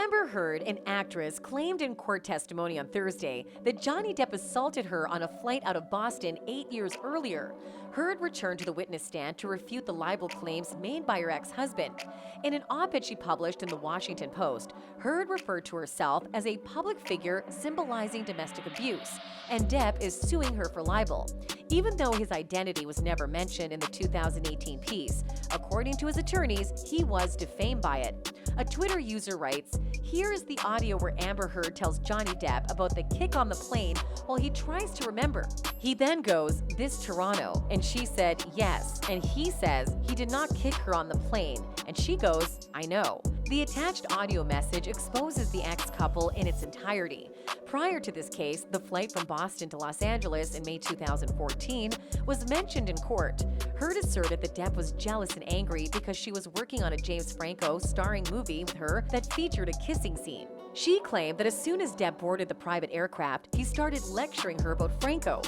Amber Heard, an actress, claimed in court testimony on Thursday that Johnny Depp assaulted her on a flight out of Boston 8 years earlier. Heard returned to the witness stand to refute the libel claims made by her ex-husband. In an op-ed she published in the Washington Post, Heard referred to herself as a public figure symbolizing domestic abuse, and Depp is suing her for libel, even though his identity was never mentioned in the 2018 piece. According to his attorneys, he was defamed by it. A Twitter user writes, "Here is the audio where Amber Heard tells Johnny Depp about the kick on the plane while he tries to remember. He then goes, 'This Toronto,' and she said, 'Yes,' and he says he did not kick her on the plane, and she goes, 'I know.'" The attached audio message exposes the ex-couple in its entirety. Prior to this case, the flight from Boston to Los Angeles in May 2014 was mentioned in court. Heard asserted that Depp was jealous and angry because she was working on a James Franco starring movie with her that featured a kissing scene. She claimed that as soon as Depp boarded the private aircraft, he started lecturing her about Franco.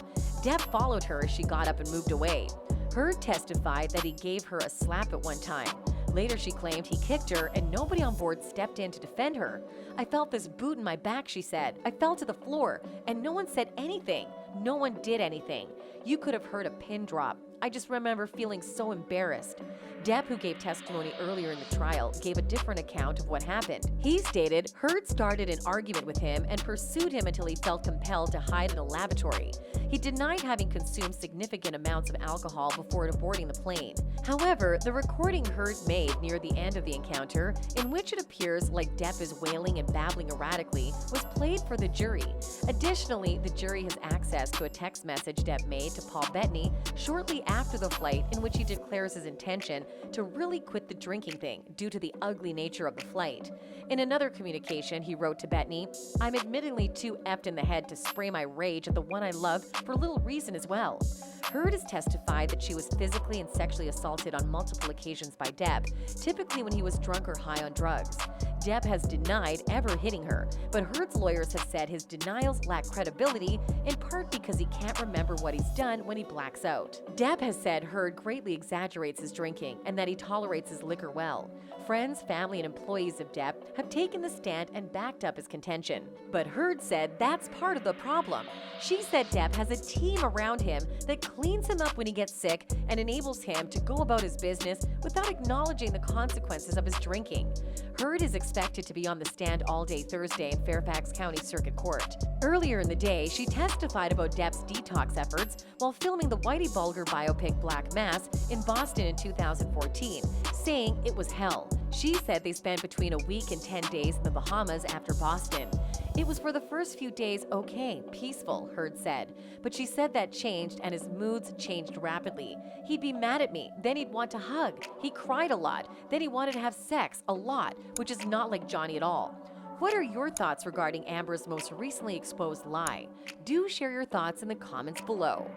Depp followed her as she got up and moved away. Heard testified that he gave her a slap at one time. Later, she claimed he kicked her and nobody on board stepped in to defend her. "I felt this boot in my back," she said. "I fell to the floor and no one said anything. No one did anything. You could have heard a pin drop. I just remember feeling so embarrassed." Depp, who gave testimony earlier in the trial, gave a different account of what happened. He stated Heard started an argument with him and pursued him until he felt compelled to hide in a lavatory. He denied having consumed significant amounts of alcohol before boarding the plane. However, the recording Heard made near the end of the encounter, in which it appears like Depp is wailing and babbling erratically, was played for the jury. Additionally, the jury has access to a text message Depp made to Paul Bettany shortly after the flight, in which he declares his intention to really quit the drinking thing due to the ugly nature of the flight. In another communication, he wrote to Bettany, "I'm admittedly too effed in the head to spray my rage at the one I love for little reason as well." Heard has testified that she was physically and sexually assaulted on multiple occasions by Depp, typically when he was drunk or high on drugs. Depp has denied ever hitting her, but Heard's lawyers have said his denials lack credibility, in part because he can't remember what he's done when he blacks out. Depp has said Heard greatly exaggerates his drinking and that he tolerates his liquor well. Friends, family, and employees of Depp have taken the stand and backed up his contention. But Heard said that's part of the problem. She said Depp has a team around him that cleans him up when he gets sick and enables him to go about his business without acknowledging the consequences of his drinking. Heard is expected to be on the stand all day Thursday in Fairfax County Circuit Court. Earlier in the day, she testified about Depp's detox efforts while filming the Whitey Bulger biopic Black Mass in Boston in 2014, saying it was hell. She said they spent between a week and 10 days in the Bahamas after Boston. "It was for the first few days okay, peaceful," Heard said. But she said that changed and his moods changed rapidly. He'd be mad at me, then he'd want to hug. He cried a lot, then he wanted to have sex a lot, which is not like Johnny at all. What are your thoughts regarding Amber's most recently exposed lie? Do share your thoughts in the comments below.